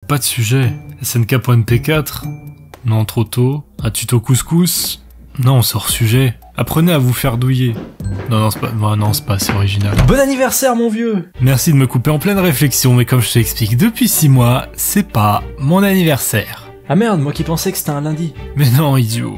pas de sujet. SNK pour MP4? Non, trop tôt. Un tuto couscous? Non, c'est hors sujet. Apprenez à vous faire douiller. Non, c'est pas assez original. Bon anniversaire, mon vieux! Merci de me couper en pleine réflexion, mais comme je t'explique depuis 6 mois, c'est pas mon anniversaire. Ah merde, moi qui pensais que c'était un lundi. Mais non, idiot.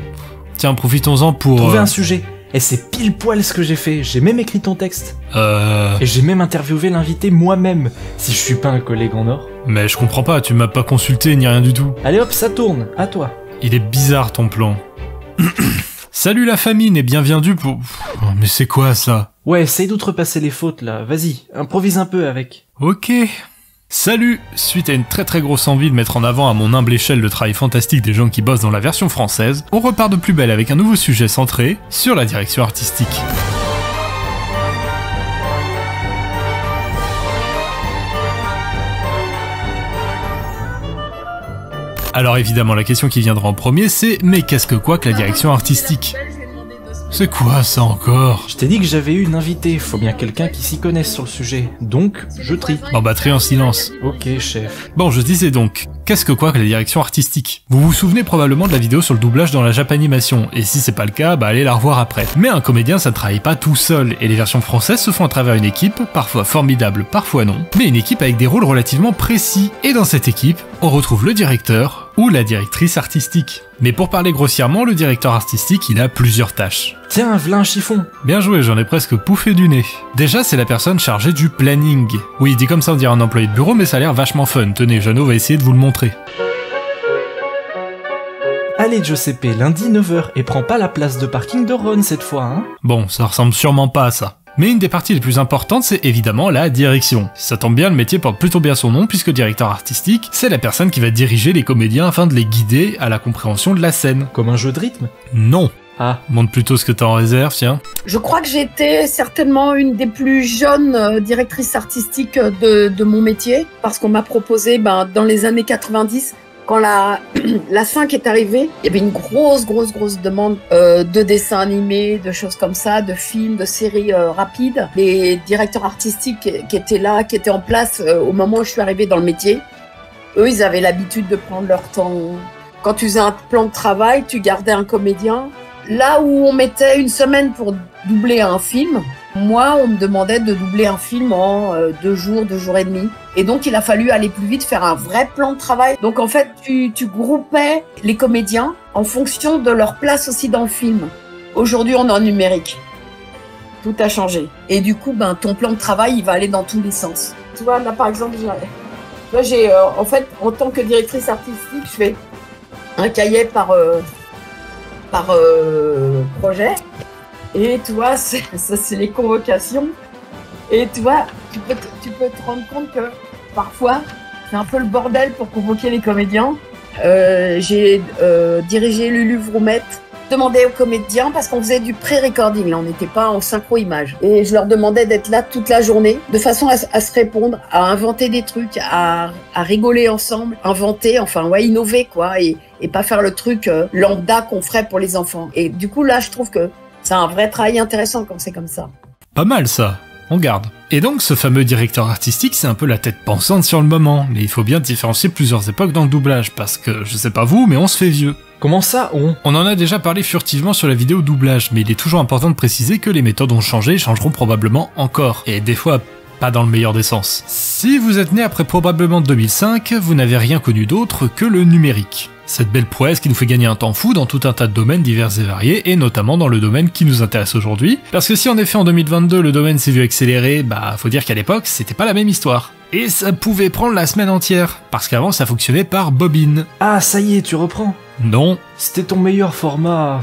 Tiens, profitons-en pour... Trouver un sujet. Et c'est pile poil ce que j'ai fait. J'ai même écrit ton texte. Et j'ai même interviewé l'invité moi-même, si je suis pas un collègue en or. Mais je comprends pas, tu m'as pas consulté ni rien du tout. Allez hop, ça tourne, à toi. Il est bizarre ton plan. Salut la famine et bienvenue pour... Oh, mais c'est quoi ça? Ouais, essaye d'outrepasser les fautes là, vas-y, improvise un peu avec. Ok. Salut! Suite à une très grosse envie de mettre en avant à mon humble échelle le travail fantastique des gens qui bossent dans la version française, on repart de plus belle avec un nouveau sujet centré sur la direction artistique. Alors évidemment la question qui viendra en premier c'est « Mais qu'est-ce que quoi que la direction artistique ?» C'est quoi ça encore? Je t'ai dit que j'avais eu une invitée, faut bien quelqu'un qui s'y connaisse sur le sujet, donc je trie. Bon bah trie en silence. Ok chef. Bon je disais donc, qu'est-ce que quoi que la direction artistique? Vous vous souvenez probablement de la vidéo sur le doublage dans la Japanimation, et si c'est pas le cas, bah allez la revoir après. Mais un comédien ça ne travaille pas tout seul, et les versions françaises se font à travers une équipe, parfois formidable, parfois non, mais une équipe avec des rôles relativement précis, et dans cette équipe, on retrouve le directeur, ou la directrice artistique. Mais pour parler grossièrement, le directeur artistique, il a plusieurs tâches. Tiens, v'là un chiffon. Bien joué, j'en ai presque pouffé du nez. Déjà, c'est la personne chargée du planning. Oui, dit comme ça on dirait un employé de bureau, mais ça a l'air vachement fun. Tenez, Jeannot va essayer de vous le montrer. Allez Giuseppe, lundi 9h, et prends pas la place de parking de Ron cette fois, hein. Bon, ça ressemble sûrement pas à ça. Mais une des parties les plus importantes, c'est évidemment la direction. Ça tombe bien, le métier porte plutôt bien son nom, puisque directeur artistique, c'est la personne qui va diriger les comédiens afin de les guider à la compréhension de la scène. Comme un jeu de rythme? Non. Ah. Montre plutôt ce que t'as en réserve, tiens. Je crois que j'étais certainement une des plus jeunes directrices artistiques de mon métier, parce qu'on m'a proposé, dans les années 90, quand la 5 est arrivée, il y avait une grosse demande de dessins animés, de choses comme ça, de films, de séries rapides. Les directeurs artistiques qui étaient là, qui étaient en place au moment où je suis arrivée dans le métier, eux, ils avaient l'habitude de prendre leur temps. Quand tu faisais un plan de travail, tu gardais un comédien. Là où on mettait une semaine pour doubler un film, moi, on me demandait de doubler un film en 2 jours et demi. Et donc, il a fallu aller plus vite, faire un vrai plan de travail. Donc, en fait, tu groupais les comédiens en fonction de leur place aussi dans le film. Aujourd'hui, on est en numérique. Tout a changé. Et du coup, ton plan de travail, il va aller dans tous les sens. Tu vois, là, par exemple, j'ai en fait, en tant que directrice artistique, je fais un cahier par projet. Et tu vois, ça c'est les convocations. Et tu vois, tu peux te rendre compte que parfois, c'est un peu le bordel pour convoquer les comédiens. J'ai dirigé Lulu Vroumette, demandé aux comédiens, parce qu'on faisait du pré-recording, là, on n'était pas en synchro-image. Et je leur demandais d'être là toute la journée, de façon à se répondre, à inventer des trucs, à rigoler ensemble, innover, quoi, et pas faire le truc lambda qu'on ferait pour les enfants. Et du coup, là, je trouve que c'est un vrai travail intéressant quand c'est comme ça. Pas mal ça, on garde. Et donc ce fameux directeur artistique, c'est un peu la tête pensante sur le moment, mais il faut bien différencier plusieurs époques dans le doublage, parce que, je sais pas vous, mais on se fait vieux. Comment ça, on en a déjà parlé furtivement sur la vidéo doublage, mais il est toujours important de préciser que les méthodes ont changé et changeront probablement encore, et des fois pas dans le meilleur des sens. Si vous êtes né après probablement 2005, vous n'avez rien connu d'autre que le numérique. Cette belle prouesse qui nous fait gagner un temps fou dans tout un tas de domaines divers et variés, et notamment dans le domaine qui nous intéresse aujourd'hui. Parce que si en effet en 2022 le domaine s'est vu accélérer, faut dire qu'à l'époque c'était pas la même histoire. Et ça pouvait prendre la semaine entière, parce qu'avant ça fonctionnait par bobine. Ah ça y est, tu reprends. Non. C'était ton meilleur format.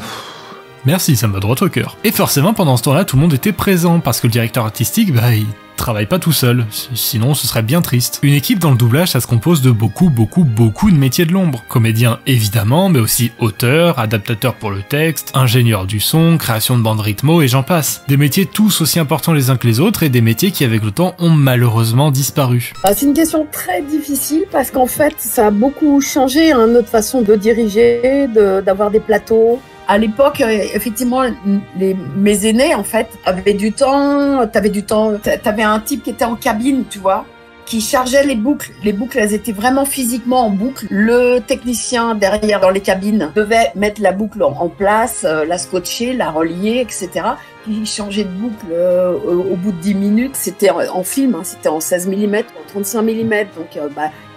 Merci, ça me va droit au cœur. Et forcément pendant ce temps-là tout le monde était présent, parce que le directeur artistique, il travaille pas tout seul, sinon ce serait bien triste. Une équipe dans le doublage, ça se compose de beaucoup de métiers de l'ombre. Comédien évidemment, mais aussi auteur, adaptateur pour le texte, ingénieur du son, création de bandes rythmo et j'en passe. Des métiers tous aussi importants les uns que les autres et des métiers qui avec le temps ont malheureusement disparu. C'est une question très difficile parce qu'en fait ça a beaucoup changé, notre façon de diriger, d'avoir des plateaux. À l'époque, effectivement, mes aînés, en fait, avaient du temps, t'avais un type qui était en cabine, tu vois, qui chargeait les boucles. Les boucles, elles étaient vraiment physiquement en boucle. Le technicien derrière dans les cabines devait mettre la boucle en place, la scotcher, la relier, etc. Il changeait de boucle au bout de 10 minutes. C'était en film, hein, c'était en 16 mm, en 35 mm. Donc,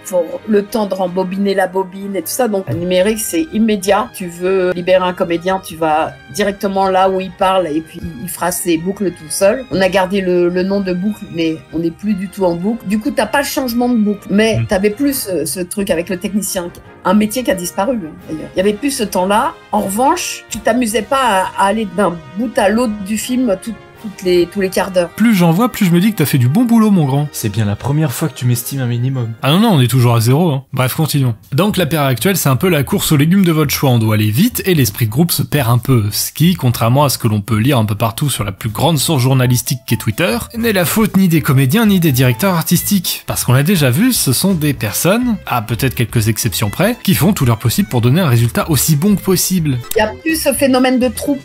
faut le temps de rembobiner la bobine et tout ça. Donc, le numérique, c'est immédiat. Tu veux libérer un comédien, tu vas directement là où il parle et puis il fera ses boucles tout seul. On a gardé le nom de boucle, mais on n'est plus du tout en boucle. Du coup, t'as pas le changement de boucle. Mais t'avais plus ce truc avec le technicien. Un métier qui a disparu, d'ailleurs. Il y avait plus ce temps-là. En revanche, tu t'amusais pas à aller d'un bout à l'autre du film tous les quarts d'heure. Plus j'en vois, plus je me dis que t'as fait du bon boulot, mon grand. C'est bien la première fois que tu m'estimes un minimum. Ah non, on est toujours à 0, hein. Bref, continuons. Donc la paire actuelle, c'est un peu la course aux légumes de votre choix. On doit aller vite et l'esprit de groupe se perd un peu. Ce qui, contrairement à ce que l'on peut lire un peu partout sur la plus grande source journalistique qu'est Twitter, n'est la faute ni des comédiens ni des directeurs artistiques. Parce qu'on l'a déjà vu, ce sont des personnes, à peut-être quelques exceptions près, qui font tout leur possible pour donner un résultat aussi bon que possible. Il y a plus ce phénomène de troupe.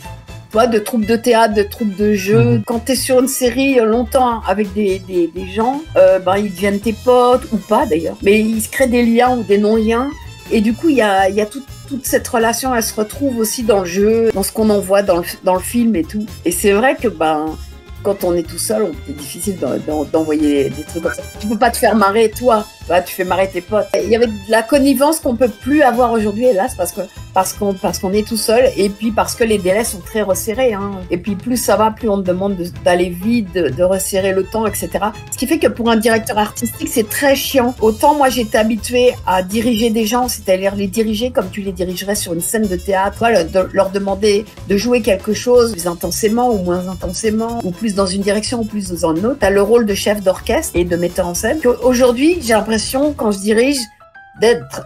De troupes de théâtre, de troupes de jeu. Quand t'es sur une série longtemps avec des gens, ils deviennent tes potes, ou pas d'ailleurs, mais ils se créent des liens ou des non-liens. Et du coup, il y a toute cette relation, elle se retrouve aussi dans le jeu, dans ce qu'on en voit dans le film et tout. Et c'est vrai que quand on est tout seul, c'est difficile d'envoyer des trucs comme ça. Tu peux pas te faire marrer toi, tu fais marrer tes potes. Il y avait de la connivence qu'on peut plus avoir aujourd'hui, hélas, parce qu'on est tout seul, et puis parce que les délais sont très resserrés, hein. Et puis plus ça va, plus on te demande d'aller vite, de resserrer le temps, etc. Ce qui fait que pour un directeur artistique, c'est très chiant. Autant moi j'étais habituée à diriger des gens, c'est-à-dire les diriger comme tu les dirigerais sur une scène de théâtre, leur demander de jouer quelque chose plus intensément ou moins intensément, ou plus dans une direction ou plus dans une autre. T'as le rôle de chef d'orchestre et de metteur en scène. Aujourd'hui, j'ai l'impression, quand je dirige, d'être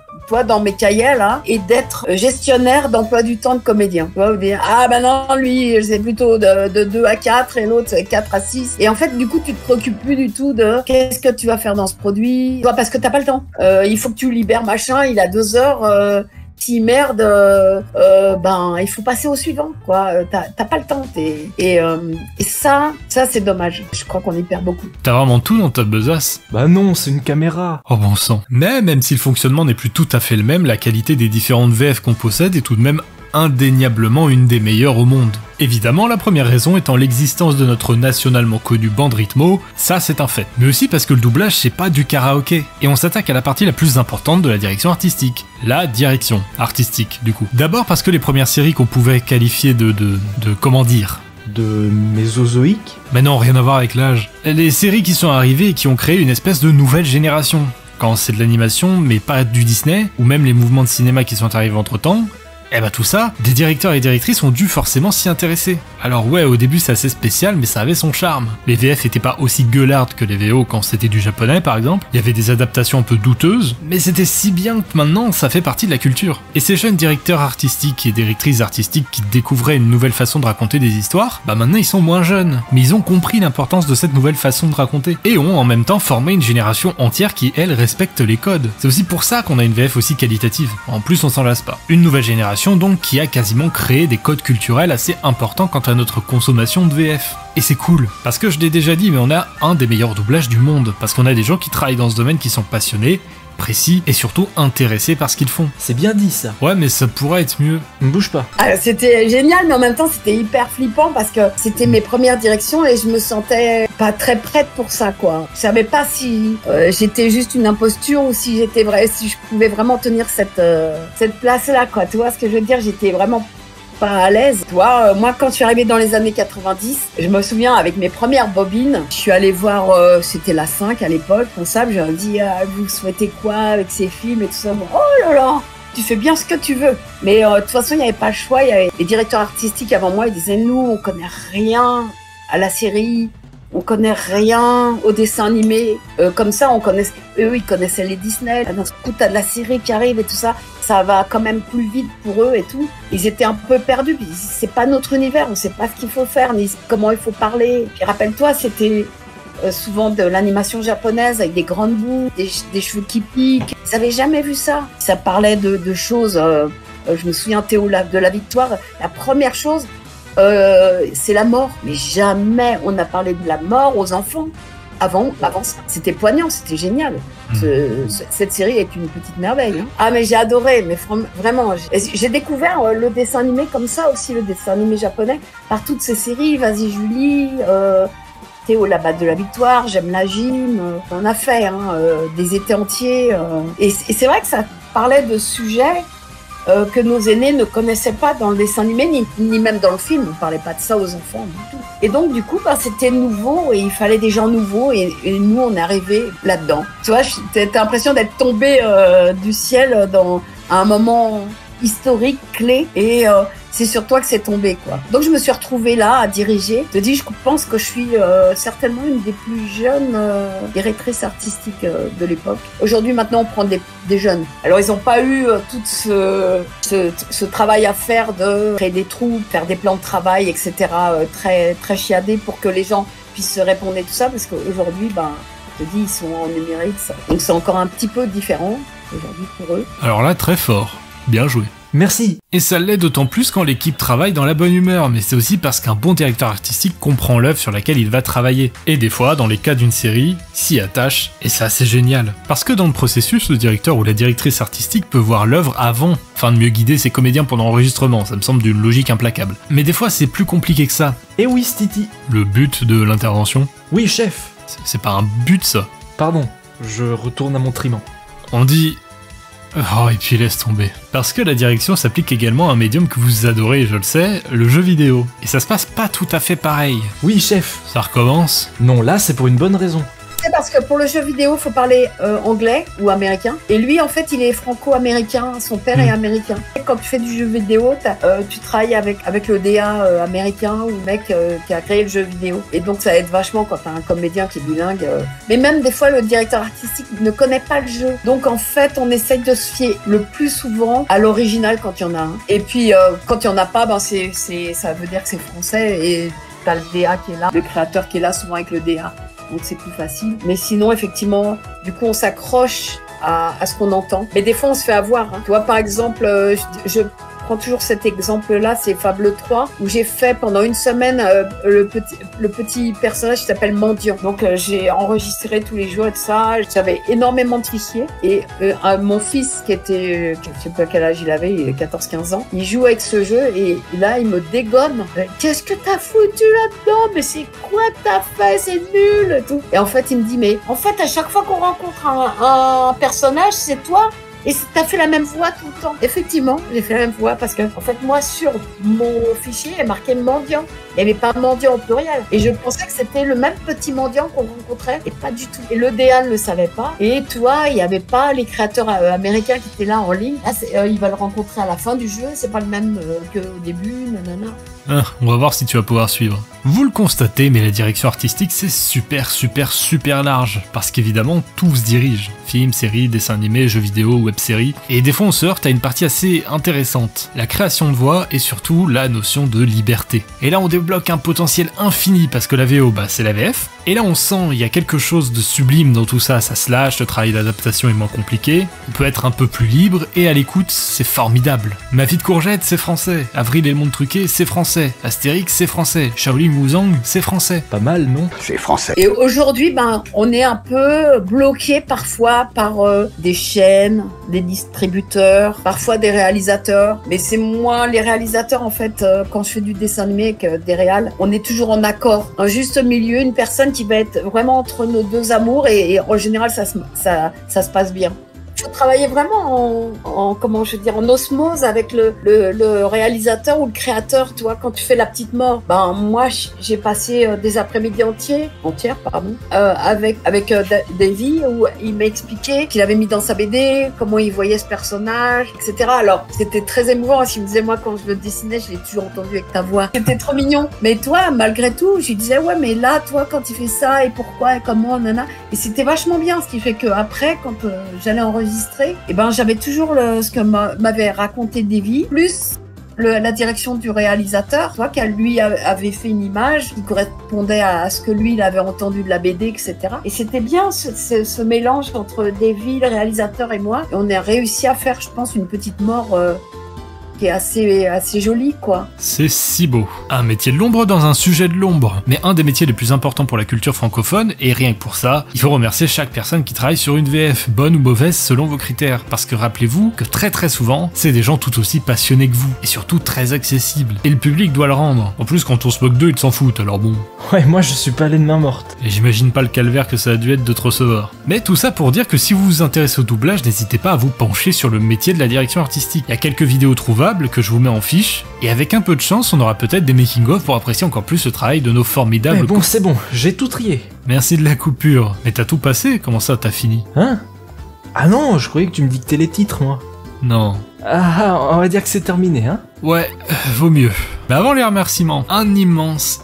dans mes cahiers là, et d'être gestionnaire d'emploi du temps de comédien. Tu vois, dire non, lui c'est plutôt de 2 à 4 et l'autre c'est 4 à 6. Et en fait, du coup, tu te préoccupes plus du tout de qu'est-ce que tu vas faire dans ce produit, parce que t'as pas le temps. Il faut que tu libères machin, il a 2 heures. Si merde, il faut passer au suivant, quoi. T'as pas le temps. Et ça c'est dommage. Je crois qu'on y perd beaucoup. T'as vraiment tout dans ta besace? Bah non, c'est une caméra. Oh bon sang. Mais même si le fonctionnement n'est plus tout à fait le même, la qualité des différentes VF qu'on possède est tout de même indéniablement une des meilleures au monde. Évidemment, la première raison étant l'existence de notre nationalement connu Bandritmo, ça c'est un fait. Mais aussi parce que le doublage c'est pas du karaoké. Et on s'attaque à la partie la plus importante de la direction artistique. La direction artistique, du coup. D'abord parce que les premières séries qu'on pouvait qualifier de comment dire, de mésozoïque. Mais non, rien à voir avec l'âge. Les séries qui sont arrivées et qui ont créé une espèce de nouvelle génération. Quand c'est de l'animation, mais pas du Disney, ou même les mouvements de cinéma qui sont arrivés entre temps, tout ça, des directeurs et directrices ont dû forcément s'y intéresser. Alors ouais, au début c'est assez spécial, mais ça avait son charme. Les VF étaient pas aussi gueulardes que les VO quand c'était du japonais par exemple, il y avait des adaptations un peu douteuses, mais c'était si bien que maintenant ça fait partie de la culture. Et ces jeunes directeurs artistiques et directrices artistiques qui découvraient une nouvelle façon de raconter des histoires, maintenant ils sont moins jeunes, mais ils ont compris l'importance de cette nouvelle façon de raconter, et ont en même temps formé une génération entière qui, elle, respecte les codes. C'est aussi pour ça qu'on a une VF aussi qualitative. En plus, on s'en lasse pas. Une nouvelle génération donc qui a quasiment créé des codes culturels assez importants quant à notre consommation de VF. Et c'est cool, parce que je l'ai déjà dit, mais on a un des meilleurs doublages du monde, parce qu'on a des gens qui travaillent dans ce domaine qui sont passionnés, précis et surtout intéressés par ce qu'ils font. C'est bien dit ça. Ouais, mais ça pourrait être mieux. Ne bouge pas. C'était génial, mais en même temps c'était hyper flippant parce que c'était mes premières directions et je me sentais pas très prête pour ça, quoi. Je savais pas si j'étais juste une imposture ou si si je pouvais vraiment tenir cette place-là, quoi. Tu vois ce que je veux dire? J'étais vraiment pas à l'aise. Toi, moi, quand je suis arrivée dans les années 90, je me souviens, avec mes premières bobines, je suis allée voir, c'était la 5 à l'époque, responsable, j'aurais dit, vous souhaitez quoi avec ces films et tout ça. Oh là là, tu fais bien ce que tu veux. Mais de toute façon, il n'y avait pas le choix. Il y avait les directeurs artistiques avant moi, ils disaient, nous, on connaît rien à la série. On connaît rien au dessin animé. Comme ça, eux, ils connaissaient les Disney. D'un coup, t'as de la série qui arrive et tout ça. Ça va quand même plus vite pour eux et tout. Ils étaient un peu perdus. C'est pas notre univers. On sait pas ce qu'il faut faire, ni comment il faut parler. Puis rappelle-toi, c'était souvent de l'animation japonaise avec des grandes boucles, des cheveux qui piquent. Ils n'avaient jamais vu ça. Ça parlait de choses. Je me souviens, Théo de la Victoire. La première chose, c'est la mort. Mais jamais on a parlé de la mort aux enfants. avant c'était poignant, c'était génial. Cette série est une petite merveille. Hein. Ah mais j'ai adoré, mais vraiment, j'ai découvert le dessin animé comme ça aussi, le dessin animé japonais, par toutes ces séries, Vas-y Julie, Théo la batte de la victoire, J'aime la gym, on a fait hein, des étés entiers. Et c'est vrai que ça parlait de sujets que nos aînés ne connaissaient pas dans le dessin animé, ni même dans le film. On parlait pas de ça aux enfants du tout. Et donc, du coup, c'était nouveau et il fallait des gens nouveaux et nous, on est arrivés là-dedans. Tu vois, t'as l'impression d'être tombé du ciel à un moment historique, clé et c'est sur toi que c'est tombé, quoi. Donc, je me suis retrouvée là à diriger. Je pense que je suis certainement une des plus jeunes directrices artistiques de l'époque. Aujourd'hui, maintenant, on prend des jeunes. Alors, ils n'ont pas eu tout ce travail à faire de créer des troupes, faire des plans de travail, etc. Très, très chiadés pour que les gens puissent se répondre et tout ça, parce qu'aujourd'hui, je te dis, ils sont en numérique, ça. Donc, c'est encore un petit peu différent aujourd'hui pour eux. Alors là, très fort. Bien joué. Merci. Et ça l'est d'autant plus quand l'équipe travaille dans la bonne humeur, mais c'est aussi parce qu'un bon directeur artistique comprend l'œuvre sur laquelle il va travailler. Et des fois, dans les cas d'une série, s'y attache, et ça c'est génial. Parce que dans le processus, le directeur ou la directrice artistique peut voir l'œuvre avant, afin de mieux guider ses comédiens pendant l'enregistrement, ça me semble d'une logique implacable. Mais des fois c'est plus compliqué que ça. Et oui, Stiti. Le but de l'intervention ? Oui, chef. C'est pas un but ça. Pardon, je retourne à mon triment. On dit... Oh, et puis laisse tomber. Parce que la direction s'applique également à un médium que vous adorez, je le sais, le jeu vidéo. Et ça se passe pas tout à fait pareil. Oui, chef. Ça recommence ? Non, là, c'est pour une bonne raison. C'est parce que pour le jeu vidéo, il faut parler anglais ou américain. Et lui, en fait, il est franco-américain. Son père est américain. Et quand tu fais du jeu vidéo, tu travailles avec le DA américain ou le mec qui a créé le jeu vidéo. Et donc, ça aide vachement quand t'as un comédien qui est bilingue. Mais même des fois, le directeur artistique ne connaît pas le jeu. Donc, en fait, on essaye de se fier le plus souvent à l'original quand il y en a un. Et puis, quand il n'y en a pas, ça veut dire que c'est français. Et t'as le DA qui est là, le créateur qui est là, souvent avec le DA. Donc c'est plus facile. Mais sinon, effectivement, du coup, on s'accroche à ce qu'on entend. Mais des fois, on se fait avoir. Hein. Tu vois, par exemple, je prends toujours cet exemple-là, c'est Fable 3, où j'ai fait pendant une semaine le petit personnage qui s'appelle Mendiant. Donc j'ai enregistré tous les jours et tout ça. J'avais énormément triché. Et mon fils, qui était, je sais pas quel âge il avait, il avait 14-15 ans, il joue avec ce jeu et là, il me dégomme. Qu'est-ce que t'as foutu là-dedans? Mais c'est quoi t'as fait? C'est nul et tout. Et en fait, il me dit, mais en fait, à chaque fois qu'on rencontre un personnage, c'est toi. Et t'as fait la même voix tout le temps. Effectivement, j'ai fait la même voix parce que, en fait, moi, sur mon fichier, il est marqué mendiant. Il n'y avait pas mendiant au pluriel. Et je pensais que c'était le même petit mendiant qu'on rencontrait, et pas du tout. Et le DA ne le savait pas. Et toi, il n'y avait pas les créateurs américains qui étaient là en ligne. Là, il va le rencontrer à la fin du jeu. C'est pas le même qu'au début, nanana. On va voir si tu vas pouvoir suivre. Vous le constatez, mais la direction artistique, c'est super large. Parce qu'évidemment, tout se dirige. Films, séries, dessins animés, jeux vidéo, web-séries. Et des fois, on se heurte à une partie assez intéressante. La création de voix et surtout la notion de liberté. Et là, on débloque un potentiel infini parce que la VO, c'est la VF. Et là, on sent, il y a quelque chose de sublime dans tout ça. Ça se lâche, le travail d'adaptation est moins compliqué. On peut être un peu plus libre et à l'écoute, c'est formidable. Ma vie de courgette, c'est français. Avril et le monde truqué, c'est français. Astérix, c'est français. Shaolin Wuzang, c'est français. Pas mal, non? C'est français. Et aujourd'hui, on est un peu bloqué parfois par des chaînes, des distributeurs, parfois des réalisateurs. Mais c'est moins les réalisateurs, en fait, quand je fais du dessin animé que des réals. On est toujours en accord. Un juste milieu, une personne qui va être vraiment entre nos deux amours et en général, ça se passe bien. Il faut travailler vraiment en osmose avec le réalisateur ou le créateur, tu vois, quand tu fais La Petite Mort. Moi, j'ai passé des après-midi entières, avec Davy, où il m'a expliqué qu'il avait mis dans sa BD, comment il voyait ce personnage, etc. Alors, c'était très émouvant. Il me disait, moi, quand je le dessinais, je l'ai toujours entendu avec ta voix. C'était trop mignon. Mais toi, malgré tout, je lui disais, ouais, mais là, toi, quand il fait ça, et pourquoi, et comment, nana. Et c'était vachement bien, ce qui fait que après, quand j'allais enregistrer, j'avais toujours ce que m'avait raconté Davy, plus la direction du réalisateur, toi, qui lui avait fait une image qui correspondait à ce que lui il avait entendu de la BD, etc. Et c'était bien ce mélange entre Davy, le réalisateur et moi. Et on a réussi à faire, je pense, une petite mort qui est assez joli, quoi. C'est si beau. Un métier de l'ombre dans un sujet de l'ombre, mais un des métiers les plus importants pour la culture francophone, et rien que pour ça, il faut remercier chaque personne qui travaille sur une VF, bonne ou mauvaise selon vos critères, parce que rappelez-vous que très souvent, c'est des gens tout aussi passionnés que vous, et surtout très accessibles, et le public doit le rendre. En plus, quand on se moque d'eux, ils s'en foutent, alors bon. Ouais, moi je suis pas allé de main morte. Et j'imagine pas le calvaire que ça a dû être de te recevoir. Mais tout ça pour dire que si vous vous intéressez au doublage, n'hésitez pas à vous pencher sur le métier de la direction artistique. Il y a quelques vidéos trouvables que je vous mets en fiche, et avec un peu de chance, on aura peut-être des making-of pour apprécier encore plus le travail de nos formidables... Mais bon, c'est bon, j'ai tout trié. Merci de la coupure. Mais t'as tout passé? Comment ça, t'as fini? Hein? Ah non, je croyais que tu me dictais les titres, moi. Non. Ah, on va dire que c'est terminé, hein? Ouais, vaut mieux. Mais avant les remerciements, un immense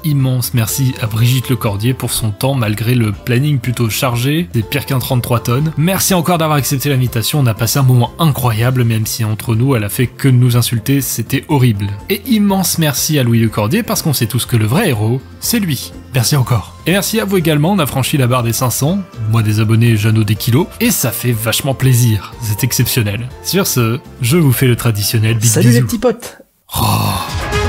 merci à Brigitte Lecordier pour son temps malgré le planning plutôt chargé, des pires qu'un 33 tonnes. Merci encore d'avoir accepté l'invitation, on a passé un moment incroyable, même si entre nous elle a fait que de nous insulter, c'était horrible. Et immense merci à Louis Lecordier parce qu'on sait tous que le vrai héros, c'est lui. Merci encore. Et merci à vous également, on a franchi la barre des 500, moi des abonnés, Jeannot des kilos, et ça fait vachement plaisir, c'est exceptionnel. Sur ce, je vous fais le traditionnel big Salut bisou. les petits potes. Oh.